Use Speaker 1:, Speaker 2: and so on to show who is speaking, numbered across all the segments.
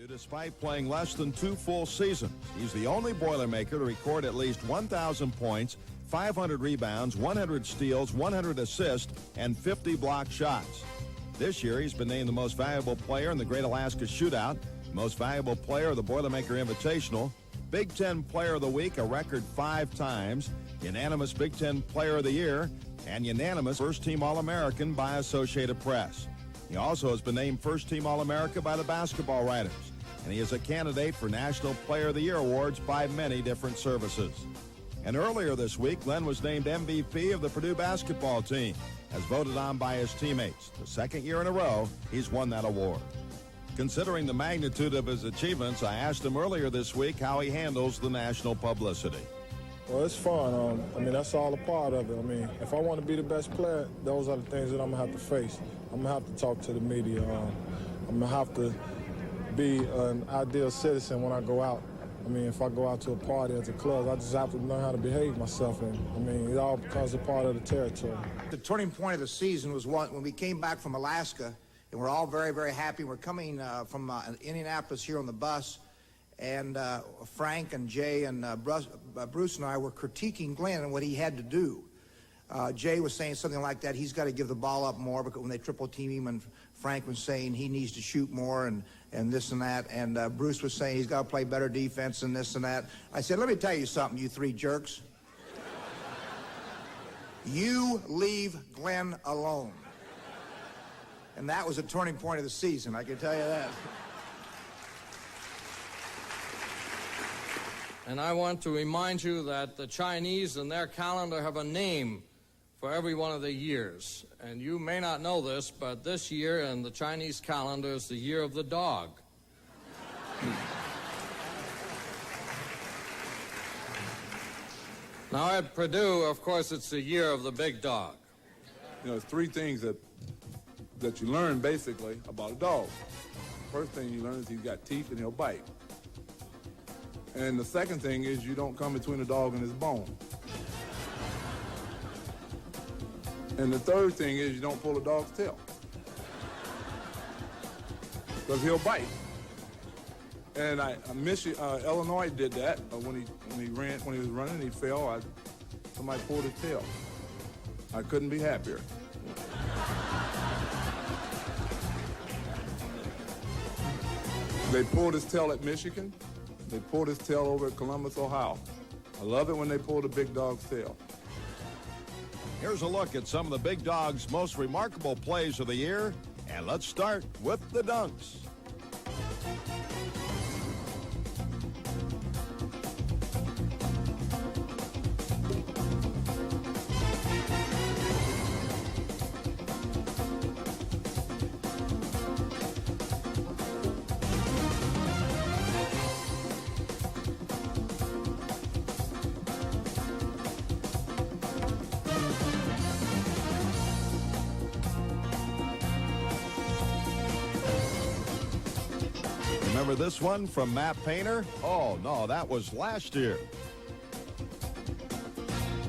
Speaker 1: Despite playing less than 2 full seasons, he's the only Boilermaker to record at least 1,000 points, 500 rebounds, 100 steals, 100 assists, and 50 block shots. This year, he's been named the most valuable player in the Great Alaska Shootout, most valuable player of the Boilermaker Invitational, Big Ten Player of the Week a record 5 times, unanimous Big Ten Player of the Year, and unanimous First Team All-American by Associated Press. He also has been named First Team All-America by the Basketball Writers, and he is a candidate for National Player of the Year awards by many different services. And earlier this week, Glen was named MVP of the Purdue basketball team, as voted on by his teammates. The second year in a row, he's won that award. Considering the magnitude of his achievements, I asked him earlier this week how he handles the national publicity.
Speaker 2: Well, it's fun. I mean, that's all a part of it. I mean, if I want to be the best player, those are the things that I'm going to have to face. I'm going to have to talk to the media. I'm going to have to be an ideal citizen when I go out. I mean, if I go out to a party at the club, I just have to learn how to behave myself. And, I mean, it all becomes a part of the territory.
Speaker 3: The turning point of the season was when we came back from Alaska, and we're all very, very happy. We're coming from Indianapolis here on the bus, and Frank and Jay and Bruce and I were critiquing Glen and what he had to do. Jay was saying something like that, he's got to give the ball up more because when they triple team him, and Frank was saying he needs to shoot more and this and that, and Bruce was saying he's got to play better defense and this and that. I said, let me tell you something, you 3 jerks. You leave Glen alone. And that was a turning point of the season, I can tell you that.
Speaker 4: And I want to remind you that the Chinese in their calendar have a name for every one of the years. And you may not know this, but this year in the Chinese calendar is the year of the dog. Now at Purdue, of course, it's the year of the big dog.
Speaker 5: You know, there's 3 things that you learn basically about a dog. First thing you learn is he's got teeth and he'll bite. And the second thing is you don't come between a dog and his bone. And the third thing is you don't pull a dog's tail, because he'll bite. And Illinois did that when he was running, he fell. Somebody pulled his tail. I couldn't be happier. They pulled his tail at Michigan. They pulled his tail over at Columbus, Ohio. I love it when they pull the big dog's tail.
Speaker 1: Here's a look at some of the big dog's most remarkable plays of the year, and let's start with the dunks. Remember this one from Matt Painter? Oh, no, that was last year.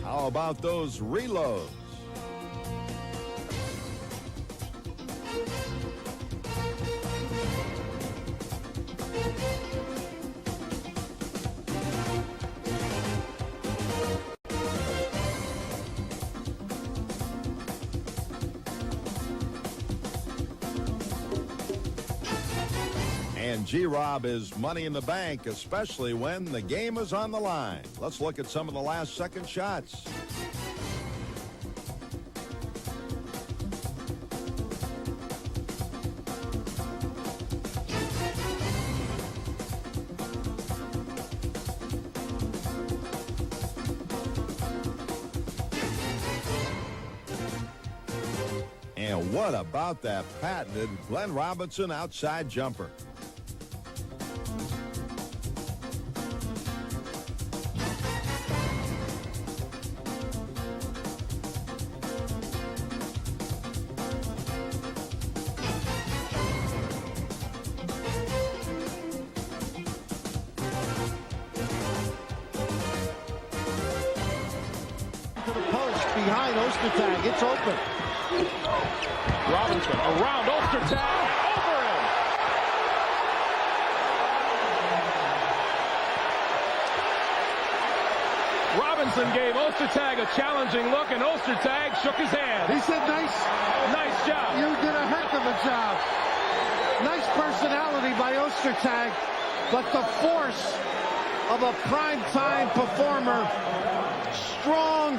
Speaker 1: How about those reloads? And G-Rob is money in the bank, especially when the game is on the line. Let's look at some of the last second shots. And what about that patented Glen Robinson outside jumper?
Speaker 6: To the post behind Ostertag. It's open. Robinson around Ostertag. Over him.
Speaker 7: Robinson gave Ostertag a challenging look, and Ostertag shook his hand.
Speaker 6: He said, nice
Speaker 7: job.
Speaker 6: You did a heck of a job. Nice personality by Ostertag, but the force of a primetime performer, strong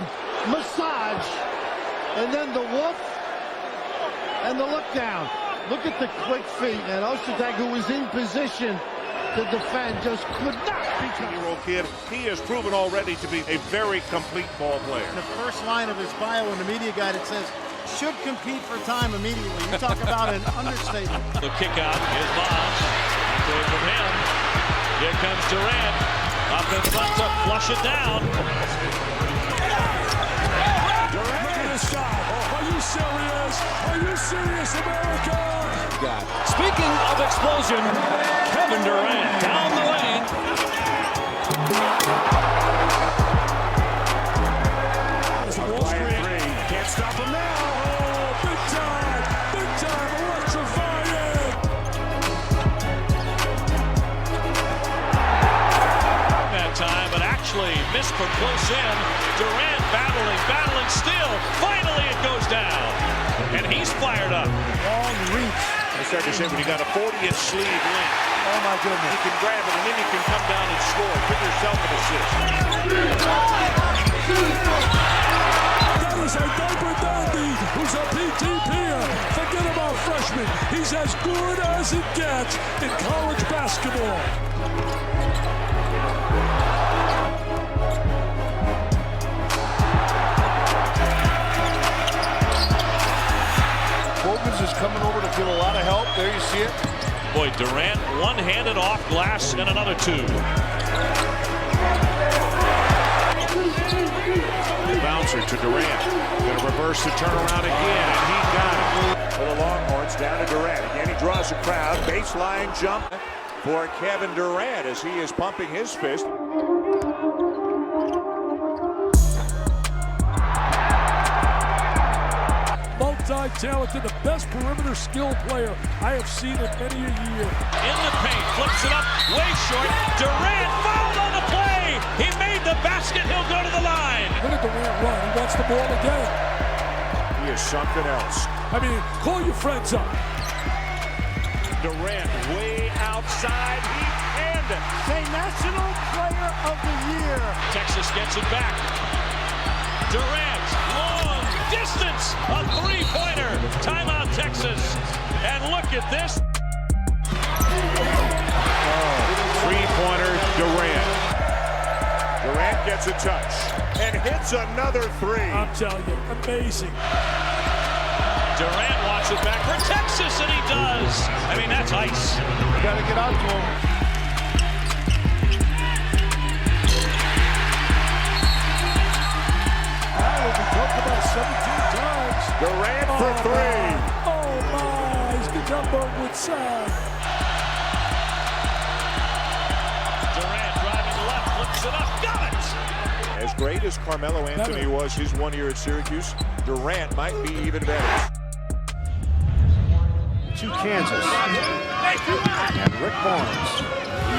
Speaker 6: massage, and then the whoop and the look down. Look at the quick feet, and Ostertag, who was in position to defend, just could not be touched.
Speaker 8: 18-year-old kid, he has proven already to be a very complete ball player.
Speaker 9: The first line of his bio in the media guide, it says, should compete for time immediately. You talk about an understatement.
Speaker 10: The kick out is Bonds. Away from him. Here comes Durant. Up in front to flush it down.
Speaker 11: Durant, look at this shot. Are you serious? Are you serious, America?
Speaker 10: Speaking of explosion, Kevin Durant down the lane.
Speaker 11: Can't stop him now. Oh, big time, electrifying.
Speaker 10: That time, but actually missed from close in. Durant battling still. Finally it goes down. And he's fired up.
Speaker 9: Long reach.
Speaker 8: I start to say when you got a 40-inch sleeve length,
Speaker 9: Oh, my goodness.
Speaker 8: you can grab it and then you can come down and score. Give yourself an assist.
Speaker 11: That is a diaper dandy who's a PTPer. Forget about freshman. He's as good as it gets in college basketball.
Speaker 8: Wilkins is coming over to give a lot of help. There you see it.
Speaker 10: Boy, Durant one-handed off glass and another two.
Speaker 8: Bouncer to Durant. Going to reverse the turnaround again, and he got it. For the Longhorns, down to Durant. Again, he draws a crowd. Baseline jump for Kevin Durant as he is pumping his fist.
Speaker 11: Multi-talented, the best perimeter skill player I have seen in many a year.
Speaker 10: In the paint, flips it up, way short. Durant fouled on the play. He made the basket. He'll go to the line.
Speaker 11: Look at Durant run. He wants the ball again.
Speaker 8: He is something else.
Speaker 11: I mean, call your friends up.
Speaker 8: Durant way outside. He canned it.
Speaker 9: Say National Player of the Year.
Speaker 10: Texas gets it back. Durant, long distance, a three-pointer. Timeout, Texas. And look at this.
Speaker 8: Three-pointer, Durant. Durant gets a touch and hits another three.
Speaker 11: I'm telling you, amazing.
Speaker 10: Durant wants it back for Texas, and he does. I mean, that's ice.
Speaker 8: You got to get out to him.
Speaker 11: About 17 times.
Speaker 8: Durant for three.
Speaker 11: Oh my, he's the jumbo with side.
Speaker 10: Durant driving left, flips it up, got it!
Speaker 8: As great as Carmelo Anthony was his 1 year at Syracuse, Durant might be even better.
Speaker 12: To Kansas. And Rick Barnes,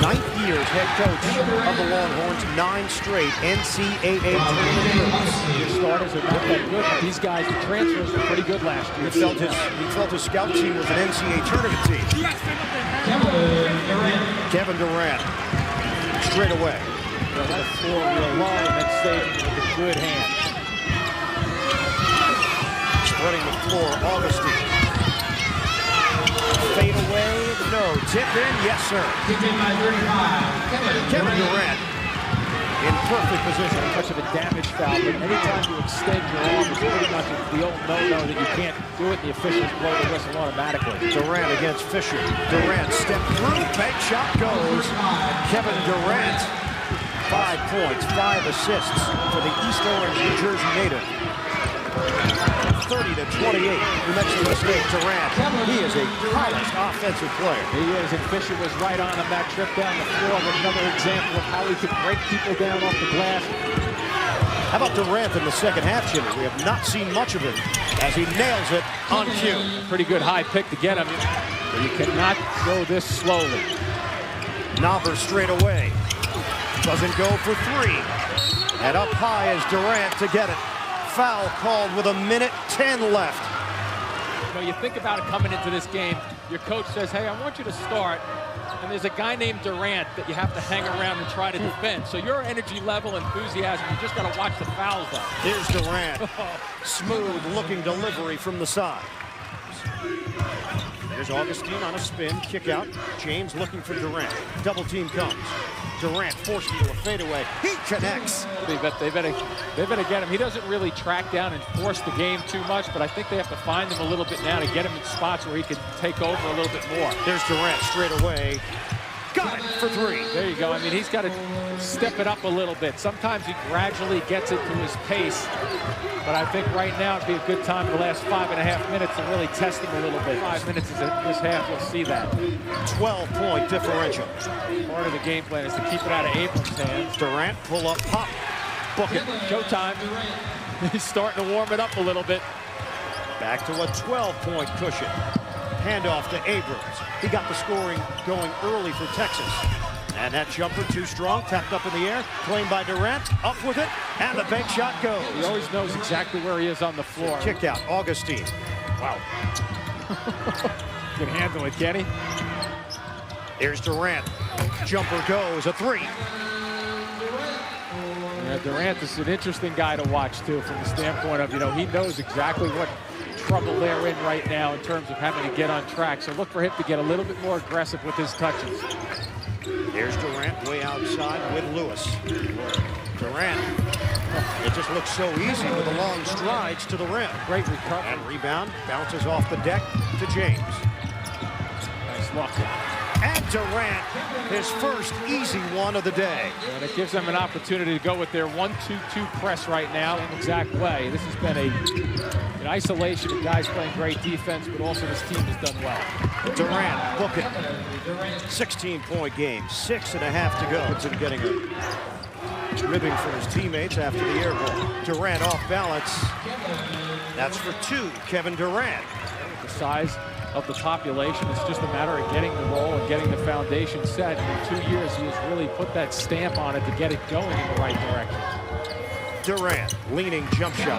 Speaker 12: 9th year as head coach of the Longhorns, 9 straight NCAA tournament.
Speaker 13: His starters are not that good, but these guys, the transfers were pretty good last year.
Speaker 12: He felt his scout team was an NCAA tournament team. Kevin Durant, straight away.
Speaker 13: That floor real long and then staging with a good hand.
Speaker 12: Spreading the floor, Augustine. Fade away, no. Tip in, yes, sir. Kevin Durant in perfect position.
Speaker 13: Much of a damage foul, but anytime you extend your arm, it's pretty much the old no-no that you can't do it, and the officials blow the whistle automatically.
Speaker 12: Durant against Fisher. Durant step through, bank shot goes. Kevin Durant, 5 points, 5 assists for the East Orange, New Jersey native. 30-28, New Mexico State. Durant, he is a polished offensive player.
Speaker 13: He is, and Fisher was right on him that trip down the floor. Another example of how he could break people down off the glass.
Speaker 12: How about Durant in the second half, Jimmy? We have not seen much of him as he nails it on cue.
Speaker 13: Pretty good high pick to get him. But you cannot go this slowly.
Speaker 12: Knobber straight away. Doesn't go for three. And up high is Durant to get it. Foul called with 1:10 left.
Speaker 13: You know, you think about it coming into this game, your coach says, hey, I want you to start, and there's a guy named Durant that you have to hang around and try to defend. So your energy level, enthusiasm, you just got to watch the fouls though.
Speaker 12: Here's Durant. Smooth looking delivery from the side. Here's Augustine on a spin, kick out. James looking for Durant. Double team comes. Durant forced into a fadeaway. He connects.
Speaker 13: They better get him. He doesn't really track down and force the game too much, but I think they have to find him a little bit now to get him in spots where he can take over a little bit more.
Speaker 12: There's Durant straight away. Got it for three.
Speaker 13: There you go. I mean, he's got to step it up a little bit. Sometimes he gradually gets it to his pace, but I think right now it'd be a good time in the last 5.5 minutes to really test him a little bit. 5 minutes is this half, you'll see that.
Speaker 12: 12-point differential.
Speaker 13: Part of the game plan is to keep it out of Abrams' hands.
Speaker 12: Durant, pull up, pop, book it.
Speaker 13: Showtime. He's starting to warm it up a little bit.
Speaker 12: Back to a 12-point cushion. Handoff to Abrams. He got the scoring going early for Texas. And that jumper too strong, tapped up in the air, claimed by Durant, up with it, and the bank shot goes.
Speaker 13: He always knows exactly where he is on the floor.
Speaker 12: Kick out, Augustine.
Speaker 13: Wow. Can handle it, can he?
Speaker 12: Here's Durant. Jumper goes, a three.
Speaker 13: Yeah, Durant is an interesting guy to watch, too, from the standpoint of, you know, he knows exactly what trouble they're in right now in terms of having to get on track. So look for him to get a little bit more aggressive with his touches.
Speaker 12: Here's Durant way outside with Lewis. Durant. It just looks so easy with the long strides to the rim.
Speaker 13: Great recovery.
Speaker 12: And rebound bounces off the deck to James.
Speaker 13: Nice look.
Speaker 12: And Durant, his first easy one of the day.
Speaker 13: And it gives them an opportunity to go with their 1-2-2 press right now in the exact way. This has been an isolation of guys playing great defense, but also this team has done well.
Speaker 12: Durant, book it. 16-point game, 6.5 to go. It's getting a ribbing from his teammates after the air ball. Durant off balance. That's for two, Kevin Durant.
Speaker 13: The size of the population, it's just a matter of getting the role and getting the foundation set. And in 2 years, he has really put that stamp on it to get it going in the right direction.
Speaker 12: Durant, leaning jump shot.